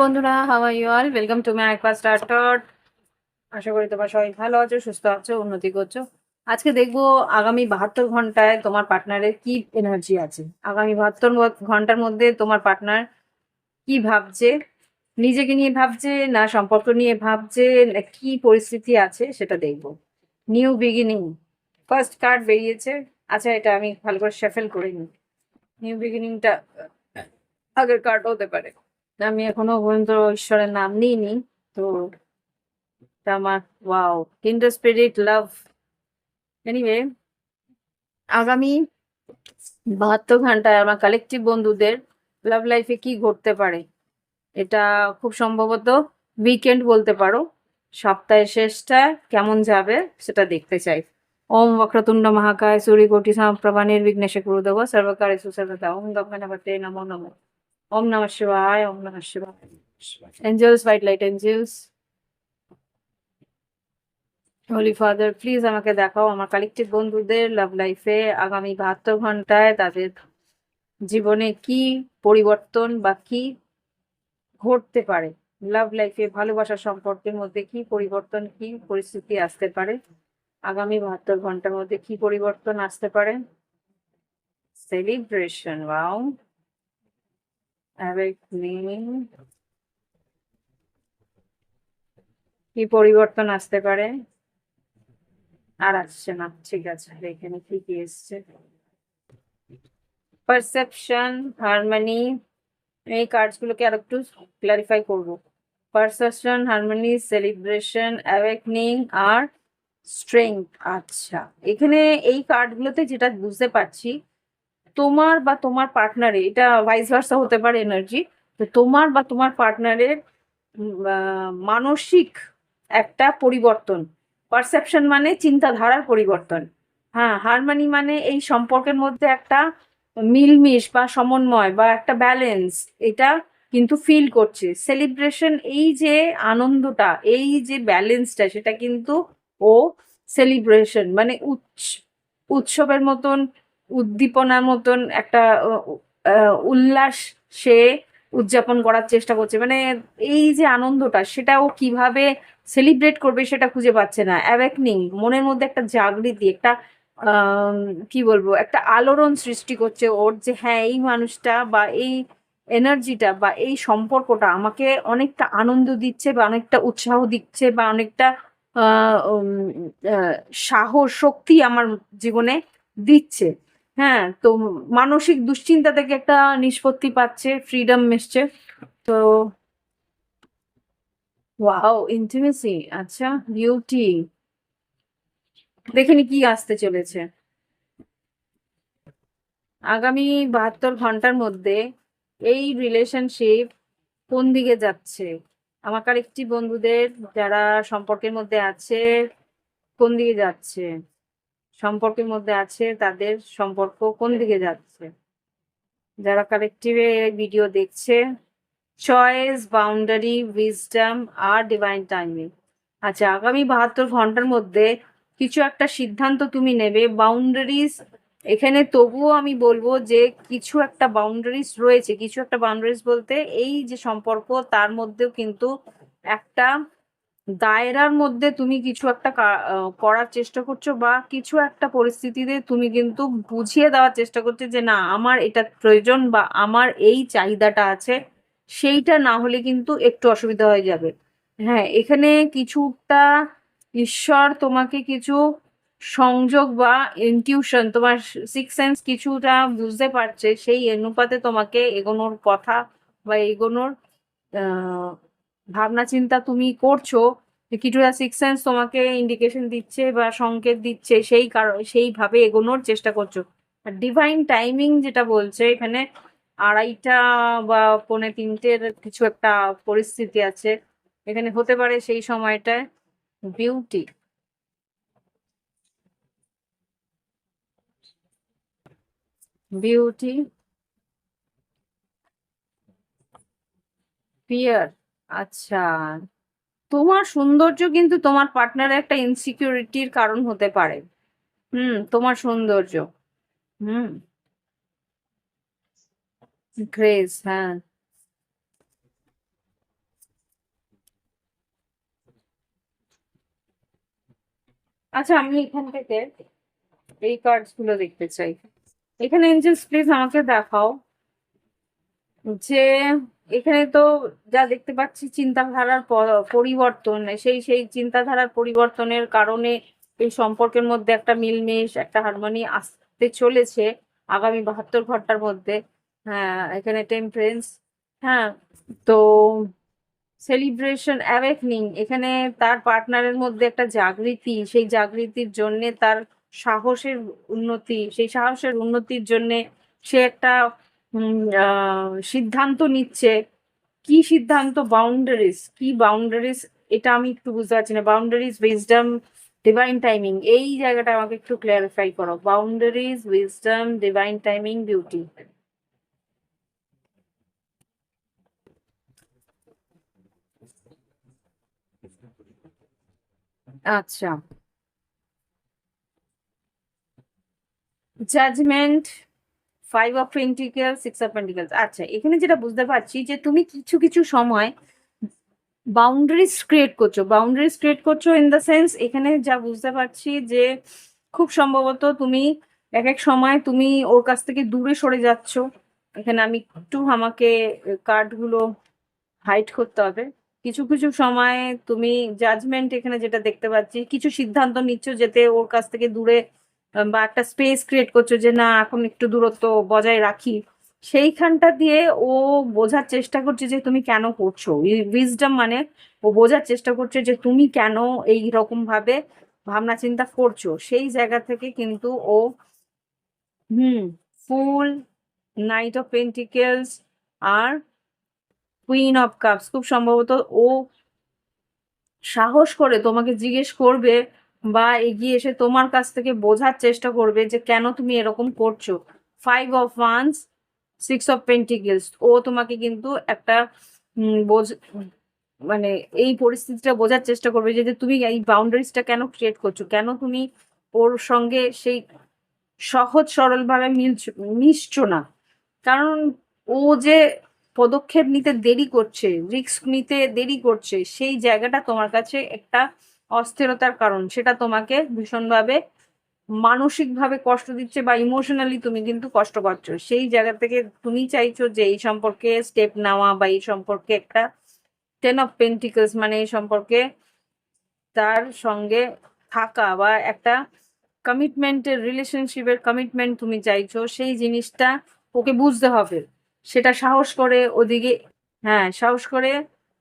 বন্ধুরা, how are you all? Welcome to my একবার starter. আশা করি তোমরা সবাই ভালো আছো, সুস্থ আছো, উন্নতি করছো। আজকে দেখবো আগামী 72 ঘন্টায় তোমার পার্টনারের কি এনার্জি আছে। আগামী 72 ঘন্টার মধ্যে তোমার পার্টনার কি ভাবছে, নিজেকে নিয়ে ভাবছে না সম্পর্ক নিয়ে ভাবছে, না কি পরিস্থিতি আছে সেটা দেখবো। নিউ বিগিনিং ফার্স্ট কার্ড বেরিয়েছে। আচ্ছা, এটা আমি ভালো করে শেফেল করে নিই। নিউ বিগিনিংটা আগের কার্ড হতে পারে। আমি এখনো পর্যন্ত ঈশ্বরের নাম নিইনি, তো এটা আমার ওয়াও কিন্ডার স্পিরিট লাভ। এনিওয়ে, আগামী 72 ঘন্টায় আমার কালেকটিভ বন্ধুদের লাভ লাইফে কি ঘটতে পারে, এটা খুব সম্ভবত উইকেন্ড বলতে পারো। সপ্তাহের শেষটা কেমন যাবে সেটা দেখতে চাই। ওম বক্রতুণ্ড মহাকায় সূর্যকোটি সমপ্রভা নির্বিঘ্নেশ কুরুদেব সর্বকার্যেষু সর্বদা। ওম দক্ষিণাবর্তে নমো নমঃ। ওম নমঃ শিবায়, ওম নমঃ শিবায়। Angels, white light angels, holy father, please আমাকে দেখাও আমার কালেকটিভ বন্ধুদের লাভ লাইফে আগামী 72 ঘন্টায় তাদের জীবনে কি পরিবর্তন বা কি ঘটতে পারে। লাভ লাইফে ভালোবাসার সম্পর্কের মধ্যে কি পরিবর্তন, কি পরিস্থিতি আসতে পারে, আগামী 72 ঘন্টার মধ্যে কি পরিবর্তন আসতে পারে। সেলিব্রেশন, ওয়াও, অ্যাওয়েকনিং, কি পরিবর্তন আসতে পারে। আর আসছে না, ঠিক আছে, এখানে কি কি এসছে। পারসেপশন, হারমোনি, এই কার্ডস গুলোকে আর একটু ক্লারিফাই করবো। পারসেপশন, হারমোনি, সেলিব্রেশন, অ্যাওয়েকনিং আর স্ট্রেংথ। আচ্ছা, এখানে এই কার্ডগুলোতে যেটা বুঝতে পারছি, তোমার বা তোমার পার্টনারে, এটা ভাইস ভার্সা হতে পারে এনার্জি, তো তোমার বা তোমার পার্টনারের মানসিক একটা পরিবর্তন। পারসেপশন মানে চিন্তাধারার পরিবর্তন। হ্যাঁ, হারমোনি মানে এই সম্পর্কের মধ্যে একটা মিলমিশ বা সমন্বয় বা একটা ব্যালেন্স, এটা কিন্তু ফিল করছে। সেলিব্রেশন, এই যে আনন্দটা, এই যে ব্যালেন্সটা, সেটা কিন্তু ও সেলিব্রেশন মানে উৎসবের মতন, উদ্দীপনার মতন একটা উল্লাস সে উদযাপন করার চেষ্টা করছে। মানে এই যে আনন্দটা, সেটাও কিভাবে সেলিব্রেট করবে সেটা খুঁজে পাচ্ছে না। অ্যাওয়েকনিং, মনের মধ্যে একটা জাগৃতি, একটা আম, কি বলবো, একটা আলোড়ন সৃষ্টি করছে ওর, যে হ্যাঁ, এই মানুষটা বা এই এনার্জিটা বা এই সম্পর্কটা আমাকে অনেকটা আনন্দ দিচ্ছে বা অনেকটা উৎসাহ দিচ্ছে বা অনেকটা আহ, উম, আহ, সাহস, শক্তি আমার জীবনে দিচ্ছে। হ্যাঁ, তো মানসিক দুশ্চিন্তা থেকে একটা নিষ্পত্তি পাচ্ছে, ফ্রিডম এসছে। তো ওয়াও, ইন্টিমেসি, আচ্ছা, বিউটি, দেখিনি কি আসতে চলেছে আগামী 72 ঘন্টার মধ্যে। এই রিলেশনশিপ কোন দিকে যাচ্ছে, আমার আরেকটি বন্ধুদের যারা সম্পর্কের মধ্যে আছে কোন দিকে যাচ্ছে, সম্পর্কের মধ্যে আছে তাদের সম্পর্ক কোন দিকে যাচ্ছে, যারা কালেকটিভে ভিডিও দেখছে। চয়েস, বাউন্ডারি, উইজডম আর ডিভাইন টাইমিং। আচ্ছা, আগামী 72 ঘন্টার মধ্যে কিছু একটা সিদ্ধান্ত তুমি নেবে। বাউন্ডারিজ, এখানে তবুও আমি বলবো যে কিছু একটা বাউন্ডারিজ রয়েছে। কিছু একটা বাউন্ডারিজ বলতে এই যে সম্পর্ক, তার মধ্যেও কিন্তু একটা দায়রার মধ্যে তুমি কিছু একটা করার চেষ্টা করছো, বা কিছু একটা পরিস্থিতিতে তুমি কিন্তু বুঝিয়ে দেওয়ার চেষ্টা করছো যে না, আমার এটা প্রয়োজন বা আমার এই চাহিদাটা আছে, সেইটা না হলে কিন্তু একটু অসুবিধা হয়ে যাবে। হ্যাঁ, এখানে কিছুটা ঈশ্বর তোমাকে কিছু সংযোগ বা ইনটিউশন, তোমার সিক্স সেন্স কিছুটা বুঝতে পারছে, সেই অনুপাতে তোমাকে এগোনোর কথা বা এগোনোর আহ ভাবনা চিন্তা তুমি করছো। কিছুটা সিক্স সেন্স তোমাকে ইন্ডিকেশন দিচ্ছে বা সংকেত দিচ্ছে, সেই কারণ সেইভাবে এগোনোর চেষ্টা করছো। আর ডিভাইন টাইমিং যেটা বলছে এখানে, 2:30 বা 2:45 কিছু একটা পরিস্থিতি আছে এখানে, হতে পারে সেই সময়টায়। Beauty, beauty, fear. আচ্ছা, তোমার সৌন্দর্য কিন্তু তোমার পার্টনারের একটা ইনসিকিউরিটির কারণ হতে পারে। তোমার সৌন্দর্য। হুম, গ্রেস, হ্যাঁ। আচ্ছা, আমি এখান থেকে এই কার্ডস গুলো দেখতে চাই। এখানে এঞ্জেলস প্লিজ আমাকে দেখাও যে এখানে তো যা দেখতে পাচ্ছি চিন্তাধারার পরিবর্তন, সেই চিন্তাধারার পরিবর্তনের কারণে এই সম্পর্কের মধ্যে একটা মিলমিশ, একটা হারমোনি আসতে চলেছে আগামী 72 ঘন্টার মধ্যে। হ্যাঁ, এখানে টেম্পারেন্স। হ্যাঁ, তো সেলিব্রেশন অ্যাওয়েকনিং, এখানে তার পার্টনারের মধ্যে একটা জাগৃতি, সেই জাগৃতির জন্য তার সাহসের উন্নতি, সেই সাহসের উন্নতির জন্য সে একটা সিদ্ধান্ত নিচ্ছে। কি সিদ্ধান্ত? বাউন্ডারিজ, কি বাউন্ডারিজ এটা আমি একটু বুঝতে পারছি না। বাউন্ডারিজ, উইজডম, ডিভাইন টাইমিং, এই জায়গাটা আমাকে একটু ক্লিয়ারিফাই করো। Boundaries, wisdom, divine timing, beauty. আচ্ছা, judgement, 5 of pentacles, 6 of pentacles. আচ্ছা, এখানে যেটা বুঝতে পারছি যে তুমি কিছু কিছু সময় বাউন্ডারিজ ক্রিয়েট করছো। বাউন্ডারিজ ক্রিয়েট করছো ইন দ্য সেন্স, এখানে যা বুঝতে পারছি যে খুব সম্ভবত তুমি এক এক সময় তুমি ওর কাছ থেকে দূরে সরে যাচ্ছ। এখানে আমি একটু, আমাকে কার্ডগুলো হাইড করতে হবে। কিছু কিছু সময় তুমি জাজমেন্ট, এখানে যেটা দেখতে পাচ্ছি কিছু সিদ্ধান্ত নিচ্ছ যেতে ওর কাছ থেকে দূরে, বা একটা স্পেস ক্রিয়েট করছো যে না এখন একটু দূরত্ব বজায় রাখি। সেইখানটা দিয়ে ও বোঝার চেষ্টা করছে যে তুমি কেন করছো। উইজডম মানে ও বোঝার চেষ্টা করছে যে তুমি কেন এই রকম ভাবে ভাবনা চিন্তা করছো। সেই জায়গা থেকে কিন্তু ও হুম ফুল, নাইট অফ পেন্টিকেলস আর কুইন অফ কাপস, খুব সম্ভবত ও সাহস করে তোমাকে জিজ্ঞেস করবে বা এগিয়ে এসে তোমার কাছ থেকে বোঝার চেষ্টা করবে যে কেন তুমি এরকম করছো। 5 অফ ওয়ান্স, 6 অফ পেন্টিকেলস, ও তোমাকে কিন্তু একটা বোঝ মানে এই পরিস্থিতিটা বোঝার চেষ্টা করবে যে যে তুমি এই বাউন্ডারিজটা কেন ক্রিয়েট করছো, কেন তুমি ওর সঙ্গে সেই সহজ সরল ভাবে মিশছো না। কারণ ও যে পদক্ষেপ নিতে দেরি করছে, রিস্ক নিতে দেরি করছে, সেই জায়গাটা তোমার কাছে একটা অস্থিরতার কারণ। সেটা তোমাকে ভীষণভাবে মানসিকভাবে কষ্ট দিচ্ছে বা ইমোশনালি তুমি কিন্তু কষ্ট পাচ্ছ। সেই জায়গা থেকে তুমি চাইছো যে এই সম্পর্কে স্টেপ নেওয়া, বা এই সম্পর্কে একটা 10 অফ পেন্টিকলস মানে এই সম্পর্কে তার সঙ্গে থাকা, বা একটা কমিটমেন্টের, রিলেশনশিপের কমিটমেন্ট তুমি চাইছো। সেই জিনিসটা ওকে বুঝতে হবে। সেটা সাহস করে ওদিকে, হ্যাঁ সাহস করে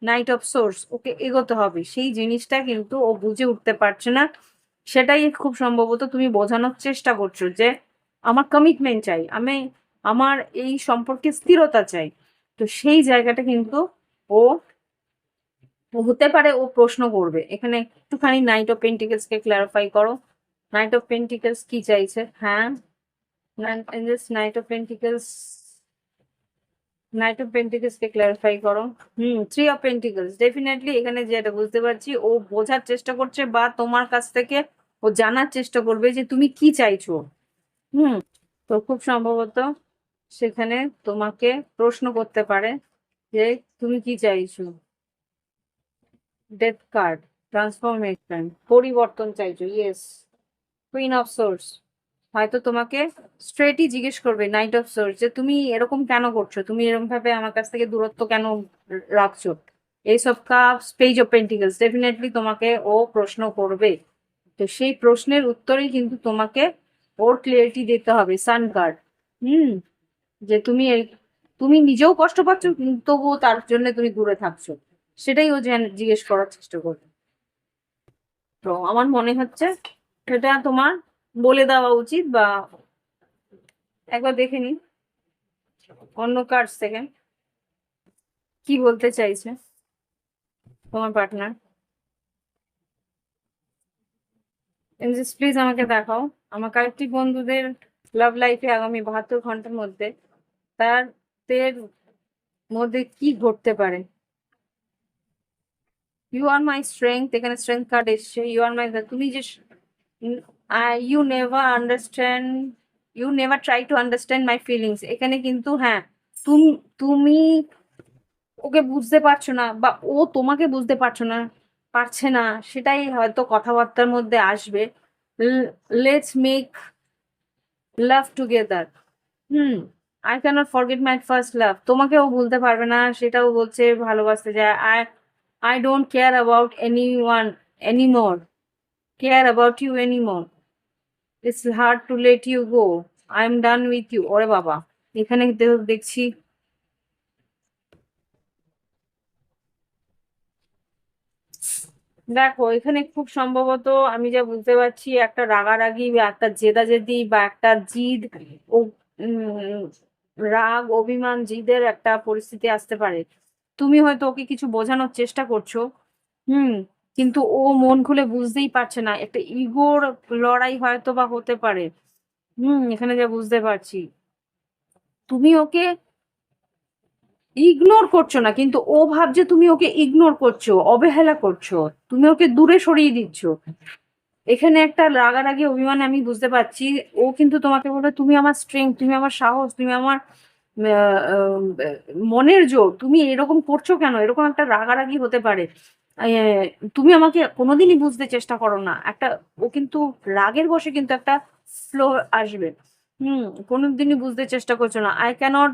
নাইট অফ সোর্স ওকে এগোতে হবে। সেই জিনিসটা কিন্তু ও বুঝে উঠতে পারছে না। সেটাই খুব সম্ভবত তুমি বোঝানোর চেষ্টা করছো যে আমার কমিটমেন্ট চাই, আমি আমার এই সম্পর্কে স্থিরতা চাই। তো সেই জায়গাটা কিন্তু ও হতে পারে ও প্রশ্ন করবে। এখানে একটুখানি night of pentacles K clarify করো। নাইট অফ পেন্টিকেলস কি চাইছে? হ্যাঁ, night of pentacles, night of pentacles K clarify করো। 3 অফ পেন্টিকেলস, ডেফিনেটলি এখানে যেটা বুঝতে পারছি ও বোঝার চেষ্টা করছে বা তোমার কাছ থেকে ও জানার চেষ্টা করবে যে তুমি কি চাইছো। হুম তো খুব সম্ভবত সেখানে তোমাকে প্রশ্ন করতে পারে যে তুমি কি চাইছো। ডেথ কার্ড, ট্রান্সফরমেশন, পরিবর্তন চাইছো, ইয়েস। কুইন অফ সোর্স, হয়তো তোমাকে স্ট্রেটই জিজ্ঞেস করবে নাইট অফ সোর্স যে তুমি এরকম কেন করছো, তুমি এরকম ভাবে আমার কাছ থেকে দূরত্ব কেন রাখছো। Ace of cups, page of pentacles, definitely তোমাকে ও প্রশ্ন করবে। তো সেই প্রশ্নের উত্তরেই কিন্তু তোমাকে ওর ক্লিয়ারিটি দিতে হবে। সান কার্ড, হুম যে তুমি নিজেও কষ্ট পাচ্ছ কিন্তু তবুও তার জন্য তুমি দূরে থাকছো, সেটাই ও জিজ্ঞেস করার চেষ্টা করবে। তো আমার মনে হচ্ছে সেটা তোমার বলে দেওয়া উচিত, বা একবার দেখে নি অন্য কার্ডস থেকে কি বলতে চাইছে তোমার পার্টনার। এমজেস প্লিজ আমাকে দেখাও আমার কালেক্টিভ বন্ধুদের লাভ লাইফে আগামী 72 ঘন্টার মধ্যে তাদের মধ্যে কি ঘটতে পারে। ইউ আর মাই স্ট্রেংথ, এখানে স্ট্রেংথ কার্ড এসছে। ইউ আর মাই, তুমি যে you never understand, you never try to understand my feelings. এখানে কিন্তু হ্যাঁ, তুমি তুমি ওকে বুঝতে পারছো না, বা ও তোমাকে বুঝতে পারছো না, পারছে না, সেটাই হয়তো কথাবার্তার মধ্যে আসবে। Let's make love together. Hmm, I can't forget my first love. তোমাকেও ভুলতে পারবে না, সেটাও বলছে ভালোবাসতে যায়। I don't care about anyone anymore, care about you anymore, it's hard to let you go, I am done with you. ওরে বাবা, এখানে দেখছি দেখো, এখানে খুব সম্ভবত আমি যা বুঝতে পারছি একটা রাগারাগি বা একটা জেদাজেদি বা একটা জিদ ও রাগ অভিমান জিদের একটা পরিস্থিতি আসতে পারে। তুমি হয়তো ওকে কিছু বোঝানোর চেষ্টা করছো, হুম, কিন্তু ও মন খুলে বুঝতেই পারছে না, একটা ইগোর লড়াই হয়তো বা হতে পারে। এখানে যা বুঝতে পারছি, তুমি ওকে ইগনোর করছো না, কিন্তু ও ভাবছে তুমি ওকে ইগনোর করছো, অবহেলা করছো, তুমি ওকে দূরে সরিয়ে দিচ্ছ। এখানে একটা রাগারাগি অভিমানে আমি বুঝতে পারছি, ও কিন্তু তোমাকে বলবে তুমি আমার স্ট্রেংথ, তুমি আমার সাহস, তুমি আমার আহ, আহ, মনের জোর, তুমি এরকম করছো কেন, এরকম একটা রাগারাগি হতে পারে। আহ, তুমি আমাকে কোনোদিনই বুঝতে চেষ্টা করো না একটা, ও কিন্তু রাগের বশে কিন্তু একটা ফ্লো আসবে। হুম, কোনোদিনই বুঝতে চেষ্টা করছো না। আই ক্যানট,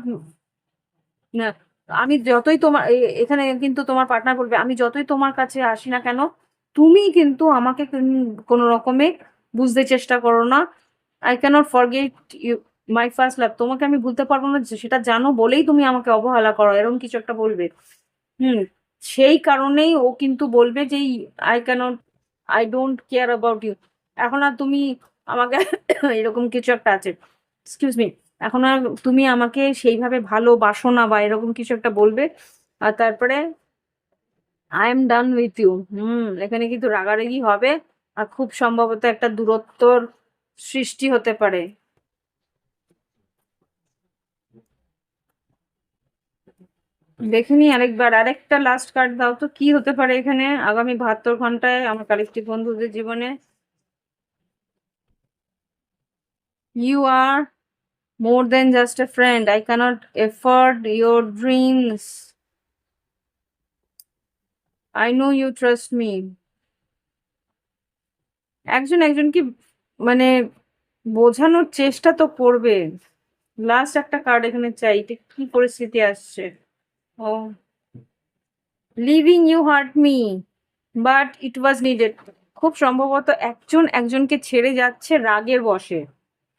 না, আমি যতই তোমার এখানে কিন্তু তোমার পার্টনার বলবে আমি যতই তোমার কাছে আসি না কেন, তুমি কিন্তু আমাকে কোনো রকমে বুঝতে চেষ্টা করো না। I can't forget you my first love, তোমাকে আমি ভুলতে পারবো না, সেটা জানো বলেই তুমি আমাকে অবহেলা করো, এরকম কিছু একটা বলবে। হুম, সেই কারণেই ও কিন্তু বলবে যে I can't, I don't care about you. এখন আর তুমি আমাকে এরকম কিছু একটা আছে, এক্সকিউজ মি, এখন আর তুমি আমাকে সেইভাবে ভালোবাসো না বা এরকম কিছু একটা বলবে। আর তারপরে I am done with you. এখানে কিন্তু রাগারাগি হবে, আর খুব সম্ভবত একটা দূরত্বর সৃষ্টি হতে পারে। দেখিনি আরেকবার, আরেকটা লাস্ট কার্ড দাও তো, কি হতে পারে এখানে আগামী 72 ঘন্টায় আমার কালেক্টিভ বন্ধুদের জীবনে। You are more than just a friend. I cannot afford your dreams. I know you trust me. একজন একজনকে মানে বোঝানোর চেষ্টা তো করবে। লাস্ট একটা কার্ড এখানে চাই, এটা কি পরিস্থিতি আসছে। ও, leaving you hurt me but it was needed. খুব সম্ভবত একজন একজনকে ছেড়ে যাচ্ছে রাগের বশে।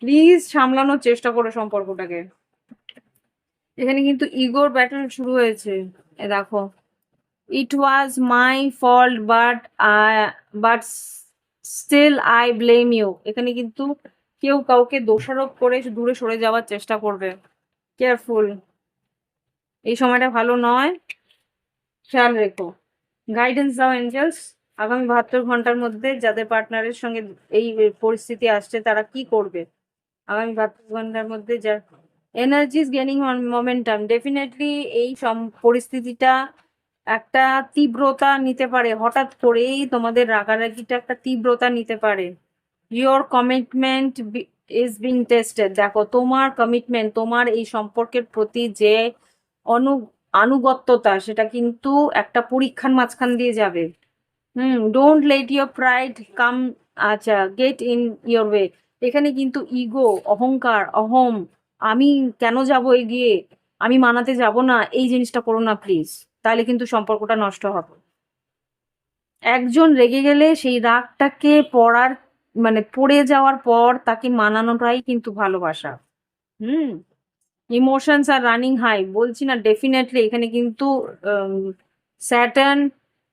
প্লিজ সামলানোর চেষ্টা করো সম্পর্কটাকে। এখানে কিন্তু ইগোর ব্যাটল শুরু হয়েছে, এ দেখো, it was my fault but still I blame you. এখানে কিন্তু কেউ কাউকে দোষারোপ করে দূরে সরে যাওয়ার চেষ্টা করবে। কেয়ারফুল, এই সময়টা ভালো নয়, খেয়াল রেখো। গাইডেন্স দাও এঞ্জেলস, আগামী 72 ঘন্টার মধ্যে যাদের পার্টনারের সঙ্গে এই পরিস্থিতি আসছে তারা কি করবে। আগামী 72 ঘন্টার মধ্যে যার এনার্জি গেনিং মোমেন্টাম, ডেফিনেটলি এই পরিস্থিতিটা একটা তীব্রতা নিতে পারে, হঠাৎ করেই তোমাদের রাগারাগিটা একটা তীব্রতা নিতে পারে। Your commitment is being tested. দেখো, তোমার কমিটমেন্ট, তোমার এই সম্পর্কের প্রতি যে অনু আনুগত্যতা, সেটা কিন্তু একটা পরীক্ষার মাঝখান দিয়ে যাবে। ডোন্ট লেট ইয়োর প্রাইড কাম, আচ্ছা, গেট ইন ইয়োর ওয়ে। এখানে কিন্তু ইগো, অহংকার, আমি কেন যাব এগিয়ে, আমি মানাতে যাব না, এই জিনিসটা করো না প্লিজ, তাহলে কিন্তু সম্পর্কটা নষ্ট হবে। একজন রেগে গেলে সেই রাগটাকে পড়ে যাওয়ার পর তাকে মানানোটাই কিন্তু ভালোবাসা। হুম, ইমোশনস আর রানিং হাই, বলছি না, ডেফিনেটলি এখানে কিন্তু স্যাটার্ন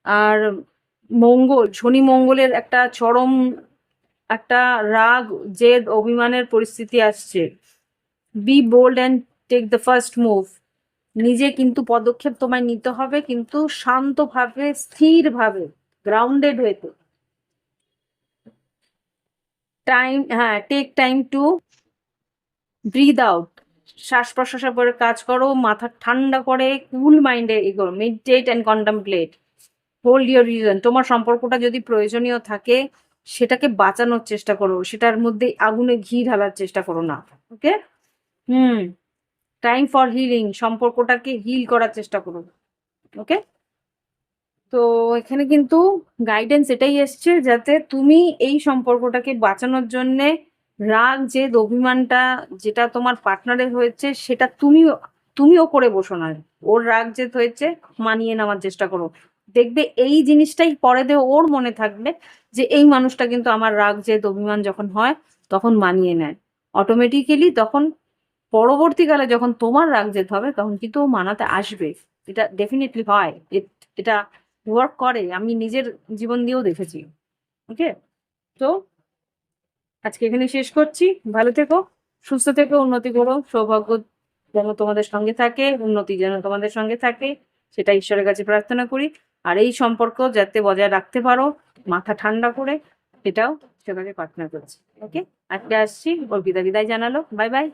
আর শনি মঙ্গলের একটা চরম একটা রাগ, জেদ, অভিমানের পরিস্থিতি আসছে। Be bold and take the first move. নিজে কিন্তু পদক্ষেপ তোমায় নিতে হবে, কিন্তু শান্তভাবে, স্থিরভাবে, গ্রাউন্ডেড হয়ে। টাইম, হ্যাঁ, take time to breathe out. শ্বাস প্রশ্বাসের পরে কাজ করো, মাথা ঠান্ডা করে কুল মাইন্ডে এগোও, meditate and contemplate, hold your reason. তোমার সম্পর্কটা যদি প্রয়োজনীয় থাকে সেটাকে বাঁচানোর চেষ্টা করো, সেটার মধ্যে আগুনে ঘি ঢালার চেষ্টা করো না। ওকে, হুম, টাইম ফর হিলিং, সম্পর্কটাকে হিল করার চেষ্টা করো। ওকে। তো এখানে কিন্তু গাইডেন্স এটাই এসছে যাতে তুমি এই সম্পর্কটাকে বাঁচানোর জন্যে রাগ জেদ অভিমানটা যেটা তোমার পার্টনারের হয়েছে সেটা তুমিও করে বসো না। ওর রাগ জেদ হয়েছে, মানিয়ে নেওয়ার চেষ্টা করো। দেখবে এই জিনিসটাই পরে দিয়ে ওর মনে থাকবে যে এই মানুষটা কিন্তু আমার রাগ জেদ অভিমান যখন হয় তখন মানিয়ে নেয়। অটোমেটিক্যালি তখন পরবর্তীকালে যখন তোমার রাগ জেদ হবে তখন কিন্তু ও মানাতে আসবে। এটা ডেফিনেটলি হয়, এটা ওয়ার্ক করে, আমি নিজের জীবন দিয়েও দেখেছি। ওকে, তো আজকে এখানে শেষ করছি। ভালো থেকো, সুস্থ থেকো, উন্নতি করো, সৌভাগ্য যেন তোমাদের সঙ্গে থাকে, উন্নতি যেন তোমাদের সঙ্গে থাকে, সেটা ঈশ্বরের কাছে প্রার্থনা করি। আর এই সম্পর্ক যাতে বজায় রাখতে পারো মাথা ঠান্ডা করে, সেটাও ঈশ্বরের কাছে প্রার্থনা করছি। ওকে, আজকে আসছি, অর্পিতা বিদায় জানালো। Bye bye.